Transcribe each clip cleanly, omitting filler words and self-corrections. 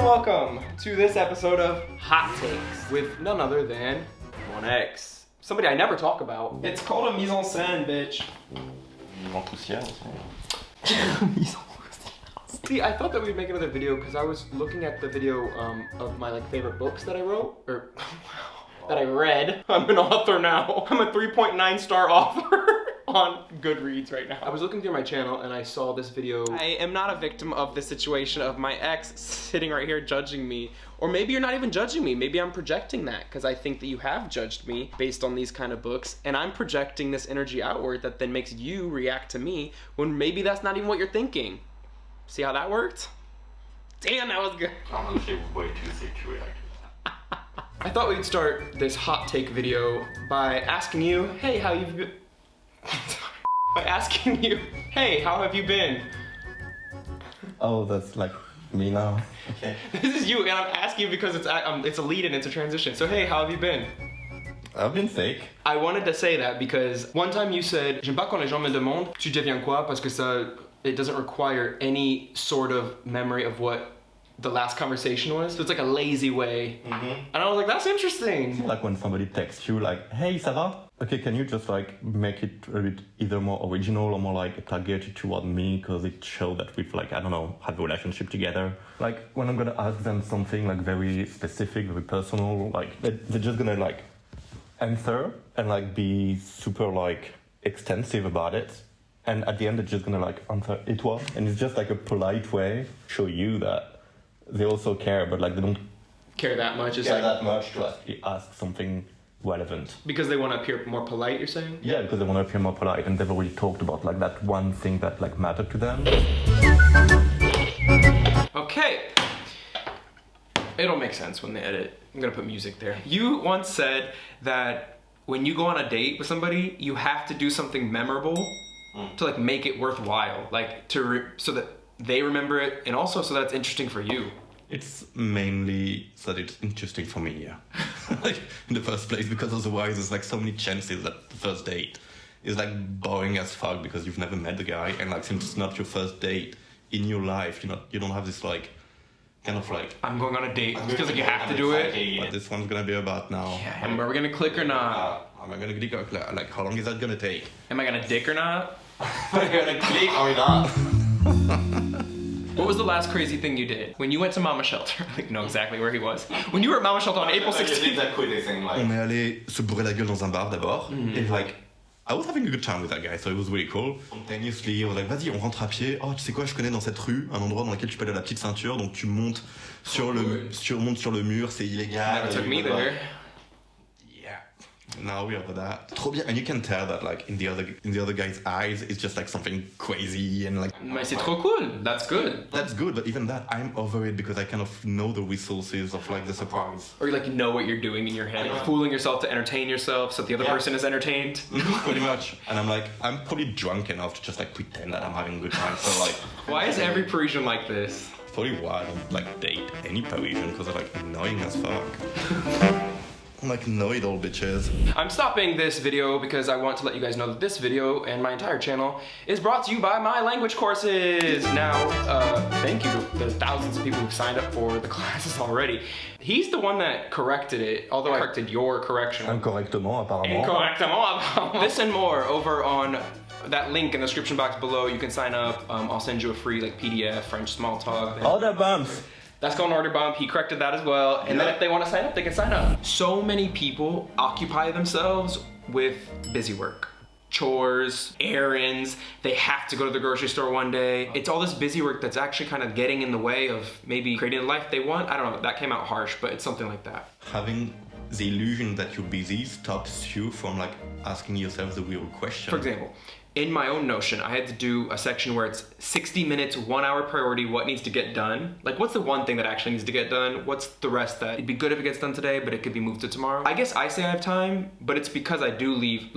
welcome to this episode of Hot Takes with none other than one ex. Somebody I never talk about. It's called a mise en scène, bitch. See, I thought that we'd make another video because I was looking at the video of my favorite books that I wrote, or that I read. I'm an author now. I'm a 3.9 star author on Goodreads right now. I was looking through my channel and I saw this video. I am not a victim of the situation of my ex sitting right here judging me. Or maybe you're not even judging me. Maybe I'm projecting that because I think that you have judged me based on these kind of books, and I'm projecting this energy outward that then makes you react to me when maybe that's not even what you're thinking. See how that worked? Damn, that was good. I'm honestly way too sick to react. I thought we'd start this hot take video by asking you, hey, how you've been? By asking you, hey, how have you been? Oh, that's like me now. Okay. This is you, and I'm asking you because it's a lead and it's a transition. So hey, how have you been? I've been sick. I wanted to say that because one time you said, j'aime pas quand les gens me demandent, tu deviens quoi? Parce que ça, it doesn't require any sort of memory of what the last conversation was. So it's like a lazy way. And I was like, that's interesting. Like when somebody texts you like, hey, ça va? Okay, can you just make it a bit either more original or more targeted toward me, because it shows that we've I don't know, had a relationship together. Like when I'm gonna ask them something very specific, very personal, they're just gonna answer and be super extensive about it. And at the end they're just gonna answer it was, and it's just a polite way to show you that they also care, but they don't care that much. It's care that much to actually ask something relevant. Because they want to appear more polite, you're saying? Yeah, because they want to appear more polite, and they've already talked about that one thing that mattered to them. Okay. It'll make sense when they edit. I'm gonna put music there. You once said that when you go on a date with somebody, you have to do something memorable to make it worthwhile, so that they remember it, and also so that it's interesting for you. It's mainly so that it's interesting for me, yeah. In the first place, because otherwise there's so many chances that the first date is boring as fuck because you've never met the guy, and since it's not your first date in your life, you don't have this I'm going on a date. It feels like you have to do it. What this one's gonna be about now. Yeah, are we gonna click or not? Am I gonna click or how long is that gonna take? Am I gonna dick or not? Am I gonna click or not? What was the last crazy thing you did? When you went to Mama Shelter, know exactly where he was. When you were at Mama Shelter on April 16th. On est allé se bourrer la gueule dans un bar d'abord. Et I was having a good time with that guy, so it was really cool. Spontaneously, I was vas-y, on rentre à pied. Oh, tu sais quoi, je connais dans cette rue un endroit dans lequel tu peux aller à la petite ceinture, donc tu montes sur le mur, c'est illégal. Never took me there. Yeah. Now we are that. Trop bien, and you can tell that in the other guy's eyes, it's just something crazy and Mais c'est trop cool. That's good. That's good, but even that, I'm over it because I kind of know the resources of the surprise. Or you know what you're doing in your head, fooling yourself to entertain yourself so that the other person is entertained. Pretty much. And I'm probably drunk enough to just pretend that I'm having a good time. So why is every Parisian like this? Probably why I don't date any Parisian, because they're annoying as fuck. Know-it-all bitches. I'm stopping this video because I want to let you guys know that this video and my entire channel is brought to you by my language courses. Now, thank you to the thousands of people who've signed up for the classes already. He's the one that corrected it, although I corrected your correction. Incorrectement, apparemment. Incorrectement, apparemment. This and more over on that link in the description box below. You can sign up. I'll send you a free PDF, French small talk. All the bumps. That's called an order bump. He corrected that as well. And then if they want to sign up, they can sign up. So many people occupy themselves with busy work. Chores, errands, they have to go to the grocery store one day. It's all this busy work that's actually kind of getting in the way of maybe creating the life they want. I don't know, that came out harsh, but it's something like that. Having the illusion that you're busy stops you from asking yourself the real question. For example, in my own Notion, I had to do a section where it's 60 minutes, 1 hour priority, what needs to get done. What's the one thing that actually needs to get done? What's the rest that it'd be good if it gets done today, but it could be moved to tomorrow? I guess I say I have time, but it's because I do leave,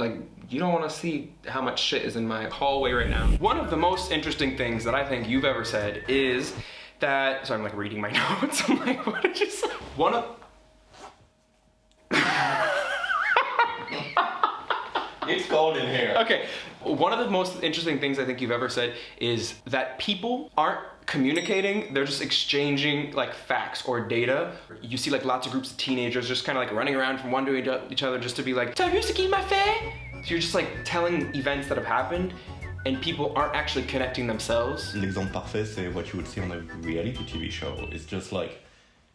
you don't want to see how much shit is in my hallway right now. One of the most interesting things that I think you've ever said is that, sorry, I'm reading my notes. I'm what did you say? One of, It's cold in here. Okay, one of the most interesting things I think you've ever said is that people aren't communicating, they're just exchanging like facts or data. You see like lots of groups of teenagers just kind of like running around from one to each other just to be like, t'as vu ce qu'il m'a fait? So you're just like telling events that have happened and people aren't actually connecting themselves. L'exemple parfait, c'est what you would see on a reality TV show. It's just like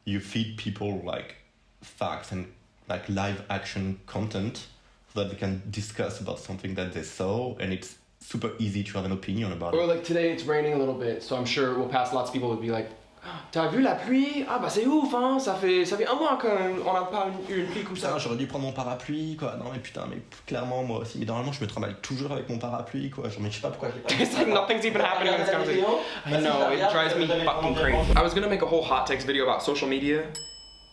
you feed people like facts and like live action content so that they can discuss about something that they saw, and it's super easy to have an opinion about Or it. like today it's raining a little bit, so I'm sure we'll pass lots of people would be like, t'as vu la pluie? Ah bah c'est ouf hein, ça fait un mois qu'on n'a pas une pluie comme ça. Putain, j'aurais dû prendre mon parapluie, quoi. Non mais putain, mais clairement moi aussi. Mais normalement je me trimballe toujours avec mon parapluie, quoi. Genre mais je sais pas pourquoi je l'ai pas. It's like nothing's even happening in this conversation. I know, it drives me fucking crazy. I was gonna make a whole hot takes video about social media,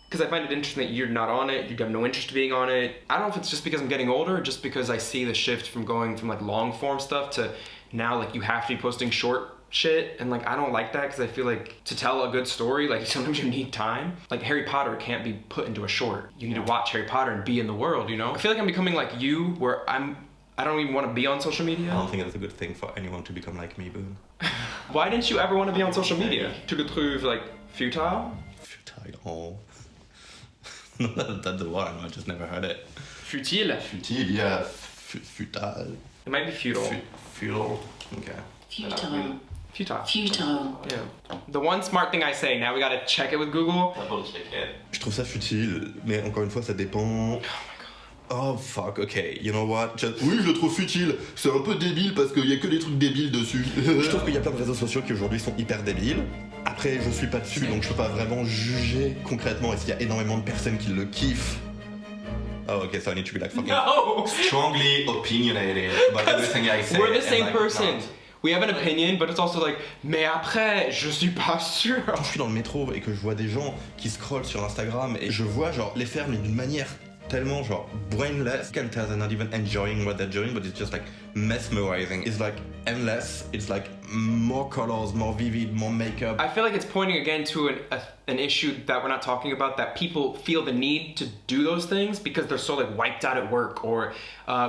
because I find it interesting that you're not on it, you have no interest in being on it. I don't know if it's just because I'm getting older or just because I see the shift from going from like long form stuff to now like you have to be posting short shit, and like I don't like that because I feel like to tell a good story like sometimes you need time. Like Harry Potter can't be put into a short. You need to watch Harry Potter and be in the world, you know? I feel like I'm becoming like you where I don't even want to be on social media. I don't think that's a good thing for anyone to become like me, Boone. Why didn't you ever want to be on social media? To get through like futile? Futile. No, that's the one. I just never heard it. Futile. Futile, yeah. Futile. It might be futile. Futile. Okay. Futile. Futile. Futile. Yeah. The one smart thing I say, now we gotta check it with Google. Double check it. Je trouve ça futile, mais encore une fois, ça dépend. Oh fuck, okay, you know what? Oui, je le trouve futile. C'est un peu débile parce qu'il y a que des trucs débiles dessus. Je trouve qu'il y a plein de réseaux sociaux qui aujourd'hui sont hyper débiles. Après, je suis pas dessus, donc je peux pas vraiment juger concrètement est-ce qu'il y a énormément de personnes qui le kiffent. Oh, okay, so I need to be like fucking No! Strongly opinionated about everything I say. We're the and, same like, person. not. We have an opinion, but it's also like, mais après, je suis pas sûr. Quand je suis dans le métro et que je vois des gens qui scrollent sur Instagram et je vois genre les faire mais d'une manière tellement genre brainless, can tell they're not even enjoying what they're doing, but it's just like mesmerizing. It's like endless. It's like more colors, more vivid, more makeup. I feel like it's pointing again to an issue that we're not talking about, that people feel the need to do those things because they're so like wiped out at work, or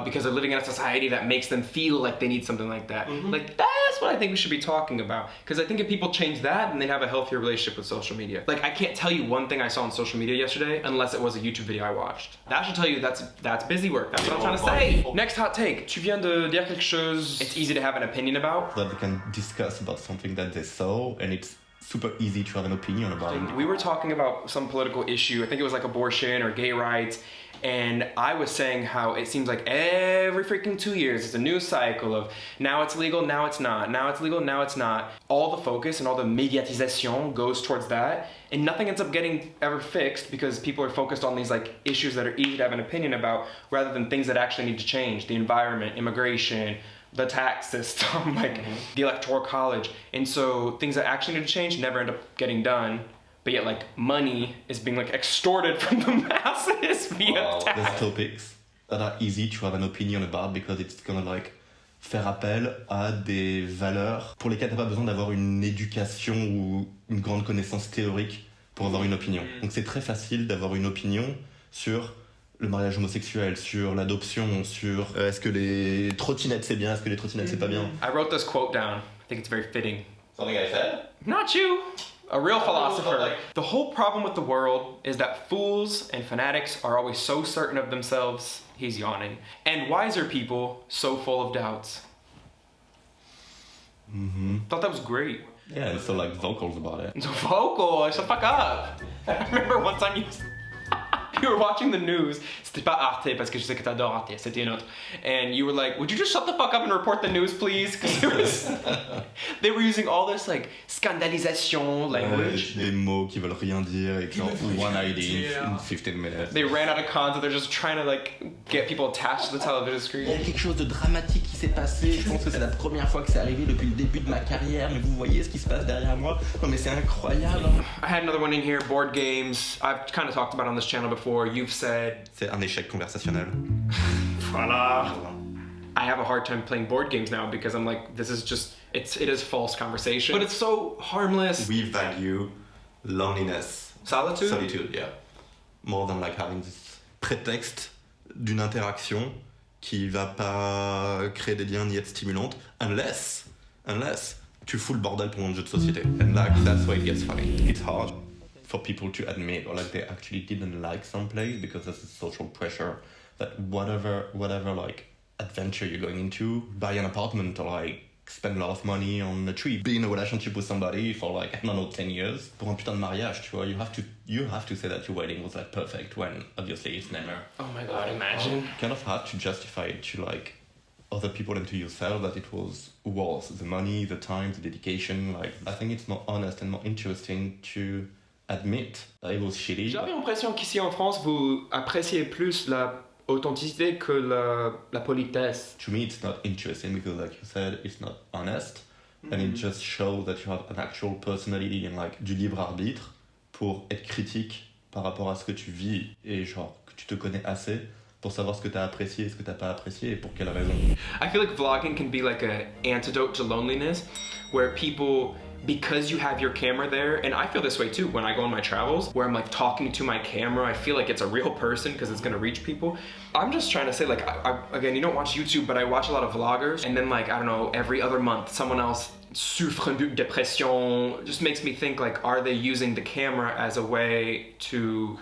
because they're living in a society that makes them feel like they need something like that. Like that's what I think we should be talking about, because I think if people change that, then they have a healthier relationship with social media. Like I can't tell you one thing I saw on social media yesterday unless it was a YouTube video I watched. That should tell you that's busy work. That's what I'm trying to say. Next hot take. Tu viens de dire quelque chose it's easy to have an opinion about. That they can discuss about something that they saw, and it's super easy to have an opinion about it. We were talking about some political issue. I think it was like abortion or gay rights. And I was saying how it seems like every freaking 2 years it's a new cycle of now it's legal, now it's not, now it's legal, now it's not. All the focus and all the médiatisation goes towards that, and nothing ends up getting ever fixed because people are focused on these like issues that are easy to have an opinion about rather than things that actually need to change. The environment, immigration, the tax system, like the electoral college. And so things that actually need to change never end up getting done. But yet, like, money is being, like, extorted from the masses via tax. There's topics that are easy to have an opinion about because it's gonna, like, faire appel à des valeurs pour lesquelles t'as pas besoin d'avoir une éducation ou une grande connaissance théorique pour avoir une opinion. Donc c'est très facile d'avoir une opinion sur le mariage homosexuel, sur l'adoption, sur est-ce que les trottinettes c'est bien, est-ce que les trottinettes c'est pas bien. I wrote this quote down. I think it's very fitting. Something I said? Not you! A real philosopher. like- The whole problem with the world is that fools and fanatics are always so certain of themselves, he's yawning, and wiser people so full of doubts. Thought that was great. Yeah, and so like vocals about it. So vocal, shut the fuck up. I remember one time you were watching the news. C'était pas Arte parce que je sais que t'adores Arte, c'était une autre. And you were like, would you just shut the fuck up and report the news, please? Because they were using all this like scandalisation language. Des mots qui veulent rien dire et genre one ID in 15 minutes. They ran out of content. They're just trying to like get people attached to the television screen. Il y a quelque chose de dramatique qui s'est passé. Je pense que c'est la première fois que c'est arrivé depuis le début de ma carrière. Mais vous voyez ce qui se passe derrière moi. Non mais c'est incroyable. I had another one in here, board games. I've kind of talked about it on this channel before. You've said, C'est un échec conversationnel. voila. I have a hard time playing board games now because I'm like, this is just, it is false conversation. But it's so harmless. We value loneliness. Solitude? Solitude, yeah. More than like having this prétexte d'une interaction qui va pas créer des liens ni être stimulante, unless tu fous le bordel pour un jeu de société. And like, that's why it gets funny. It's hard for people to admit, or like they actually didn't like some place because there's a social pressure that whatever like adventure you're going into, buy an apartment or like spend a lot of money on a trip, be in a relationship with somebody for like, I don't know, 10 years. Pour un putain de mariage, tu vois, you have to say that your wedding was like perfect when obviously it's never. Oh my god, imagine. Kind of hard to justify it to like other people and to yourself that it was worth the money, the time, the dedication. Like, I think it's more honest and more interesting to admit that it was shitty. J'avais l'impression qu'ici en France, vous appréciez plus la authenticité que la politesse. To me, it's not interesting because, like you said, it's not honest, and it just shows that you have an actual personality and like du libre arbitre pour être critique par rapport à ce que tu vis et genre que tu te connais assez pour savoir ce que t'as apprécié et ce que t'as pas apprécié et pour quelle raison. I feel like vlogging can be like an antidote to loneliness, where people, because you have your camera there, and I feel this way too when I go on my travels, where I'm like talking to my camera, I feel like it's a real person because it's gonna reach people. I'm just trying to say, like, I again, you don't watch YouTube, but I watch a lot of vloggers, and then like, I don't know, every other month someone else souffre de dépression. Just makes me think, like, are they using the camera as a way to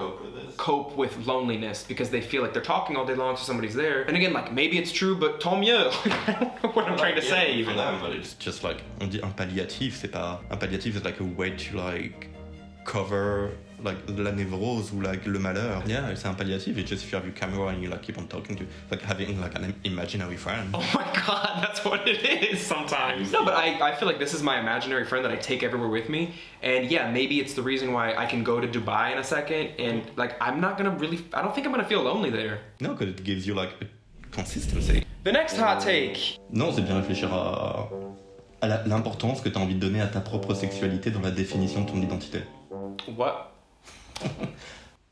cope with loneliness because they feel like they're talking all day long so somebody's there? And again, like, maybe it's true, but tant mieux. I don't know what I'm trying to say even. But it's just like, on dit un palliatif, c'est pas... Un palliatif is like a way to like cover like la névrose ou like le malheur. Yeah, c'est un palliatif. It's just if you have your camera and you like keep on talking to, like having like an imaginary friend. Oh my god, that's what it is sometimes. No, but I feel like this is my imaginary friend that I take everywhere with me. And yeah, maybe it's the reason why I can go to Dubai in a second and like I don't think I'm gonna feel lonely there. No, because it gives you like a consistency. The next hot take. Non, c'est bien réfléchir à l'importance que tu as envie de donner à ta propre sexualité dans la définition de ton identité. What?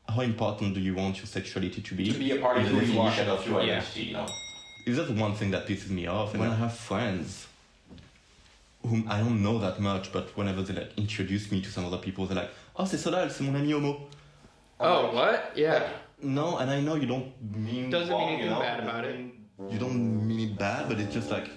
How important do you want your sexuality to be? To be a part of who you are. Definition of your Yeah. identity, you know? Is that one thing that pisses me off? And when I have friends whom I don't know that much, but whenever they like introduce me to some other people, they're like, "Oh, c'est Solal, c'est mon ami homo." Oh, what? Yeah. No, and I know you don't mean Doesn't mean anything you know? bad about it. You don't mean it bad, but it's just like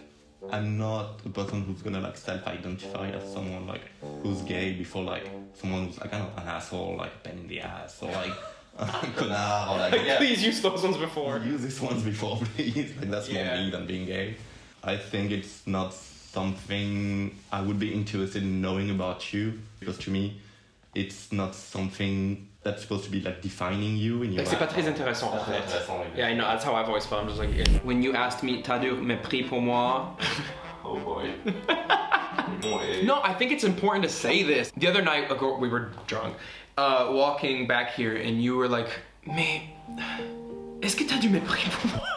I'm not the person who's gonna like self-identify as someone like who's gay before like someone who's like, I don't know, an asshole, like a pain in the ass, or like a connard, or like yeah. Please use those ones before. Use these ones before, please. Like that's more Yeah. me than being gay. I think it's not something I would be interested in knowing about you because to me, it's not something that's supposed to be like defining you in your C'est pas life. très intéressant en That's fait. intéressant, oui. Yeah, I know, that's how I've always felt. I'm just like, when you asked me, t'as du mépris pour moi? Oh boy. Bon, et- No, I think it's important to say this. The other night, we were drunk, walking back here, and you were like, mais, est-ce que t'as du mépris pour moi?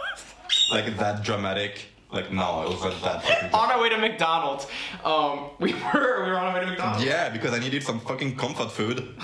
Like that dramatic. Like no, it wasn't that fucking On our way to McDonald's. We were on our way to McDonald's. Yeah, because I needed some fucking comfort food.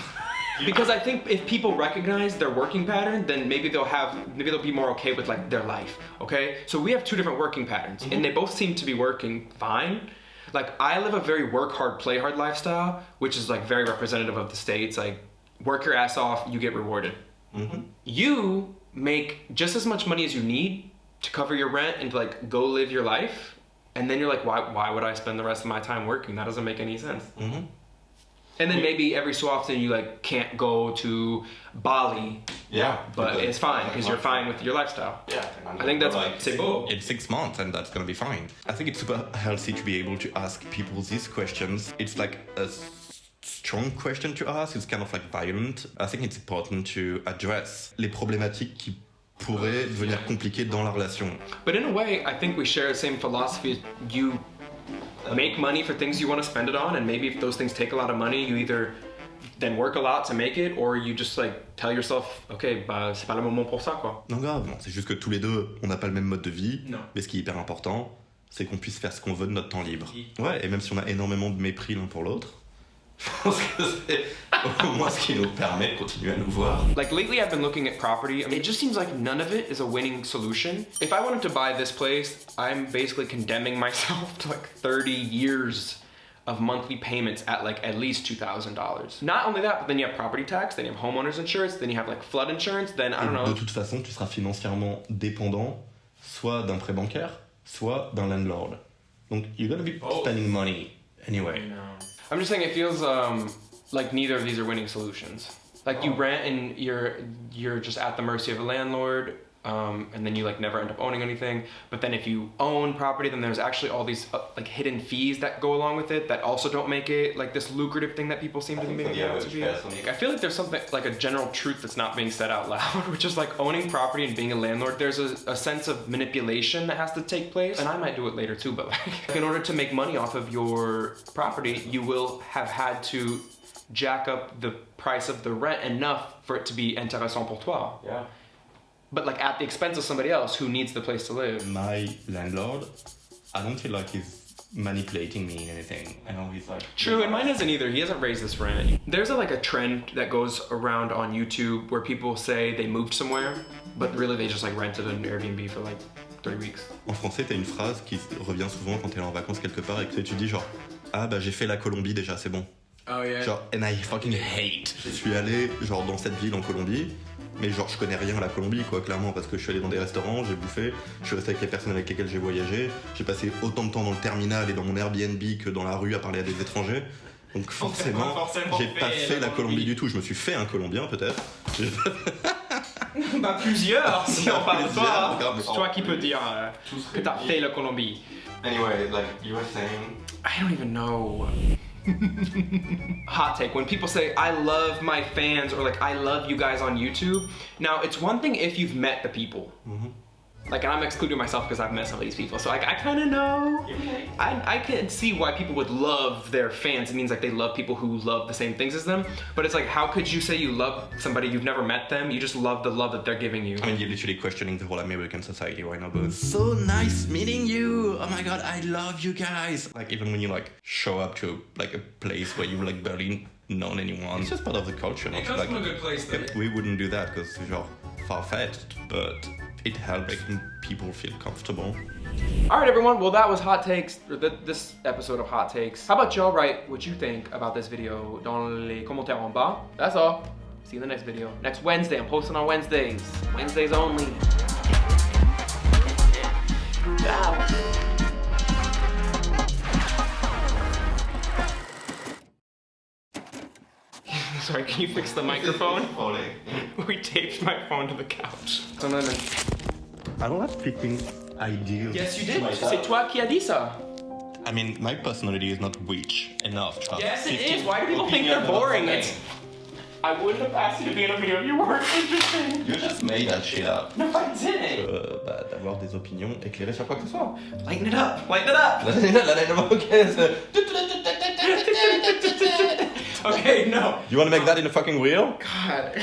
Because I think if people recognize their working pattern, then maybe they'll be more okay with like their life. Okay, so we have two different working patterns, and they both seem to be working fine. Like I live a very work hard, play hard lifestyle, which is like very representative of the States. Like work your ass off, you get rewarded. Mm-hmm. You make just as much money as you need to cover your rent and to like go live your life, and then you're like, why would I spend the rest of my time working? That doesn't make any sense. Mm-hmm. And then maybe every so often you like can't go to Bali, Yeah. but it's fine because you're fine with your lifestyle. Yeah. I think that's like, c'est beau. In 6 months, and that's gonna be fine. I think it's super healthy to be able to ask people these questions. It's like a strong question to ask. It's kind of like violent. I think it's important to address les problématiques qui pourraient devenir compliquées dans la relation. But in a way, I think we share the same philosophy. You make money for things you want to spend it on, and maybe if those things take a lot of money, you either then work a lot to make it, or you just like tell yourself, okay, bah c'est pas le moment pour ça quoi. Non grave, non, c'est juste que tous les deux, on n'a pas le même mode de vie. Non. Mais ce qui est hyper important, c'est qu'on puisse faire ce qu'on veut de notre temps libre. Ouais, et même si on a énormément de mépris l'un pour l'autre, je pense que c'est au moins ce qui nous permet de continuer à nous voir. Like lately I've been looking at property. I mean, it just seems like none of it is a winning solution. If I wanted to buy this place, I'm basically condemning myself to like 30 years of monthly payments at like at least $2,000. Not only that, but then you have property tax, then you have homeowner's insurance, then you have like flood insurance, then I don't De know. toute façon, tu seras financièrement dépendant soit d'un prêt bancaire, soit d'un landlord. Donc you're gonna be spending money anyway. I'm just saying it feels like neither of these are winning solutions. Like you rent and you're just at the mercy of a landlord, and then you like never end up owning anything. But then if you own property, then there's actually all these like hidden fees that go along with it that also don't make it like this lucrative thing that people seem to be making it out to be. I feel like there's something like a general truth that's not being said out loud, which is like owning property and being a landlord. There's a sense of manipulation that has to take place, and I might do it later too. But like in order to make money off of your property, you will have had to jack up the price of the rent enough for it to be intéressant pour toi. Yeah. But like at the expense of somebody else who needs the place to live. My landlord, I don't feel like he's manipulating me in anything. I know he's like... True, and mine isn't either. He hasn't raised this rent. There's a trend that goes around on YouTube where people say they moved somewhere, but really they just like rented an Airbnb for like 3 weeks. En français, t'as une phrase qui revient souvent quand t'es en vacances quelque part et que tu dis genre « Ah bah j'ai fait la Colombie déjà, c'est bon ». Oh yeah. Genre, and I fucking hate. Je suis allé genre dans cette ville en Colombie, mais genre je connais rien à la Colombie quoi, clairement, parce que je suis allé dans des restaurants, j'ai bouffé, je suis resté avec les personnes avec lesquelles j'ai voyagé, j'ai passé autant de temps dans le terminal et dans mon Airbnb que dans la rue à parler à des étrangers. Donc forcément j'ai pas fait la Colombie du tout. Je me suis fait un Colombien peut-être. Bah plusieurs, si on parle de toi. Regarde, C'est toi qui peux dire que t'as fait la Colombie. Anyway, like you were saying. I don't even know. Hot take, when people say I love my fans or like I love you guys on YouTube, now it's one thing if you've met the people. Like, and I'm excluding myself because I've met some of these people, so I kind of know. I can see why people would love their fans. It means like they love people who love the same things as them. But it's like, how could you say you love somebody you've never met them? You just love the love that they're giving you. I mean, you're literally questioning the whole American society right now, but so nice meeting you. Oh my god, I love you guys. Like even when you like show up to like a place where you like barely known anyone, it's just part of the culture. It comes from a good place though. We wouldn't do that because genre far-fetched, but it helped making people feel comfortable. All right, everyone. Well, that was Hot Takes, or this episode of Hot Takes. How about y'all write what you think about this video dans les commentaires en bas? That's all. See you in the next video. Next Wednesday. I'm posting on Wednesdays. Wednesdays only. Sorry, can you fix the microphone? We taped my phone to the couch. I don't have speaking ideals. Yes, you did. C'est toi qui as dit ça. I mean, my personality is not rich enough to have Yes, it 15 is. Why do people think they're boring? I wouldn't have asked you to be in a video if you weren't interesting. You just made that shit up. No, I didn't. D'avoir des opinions éclairées sur quoi que ce soit. Lighten it up. Lighten it up. Okay, no. You wanna make that in a fucking wheel? God.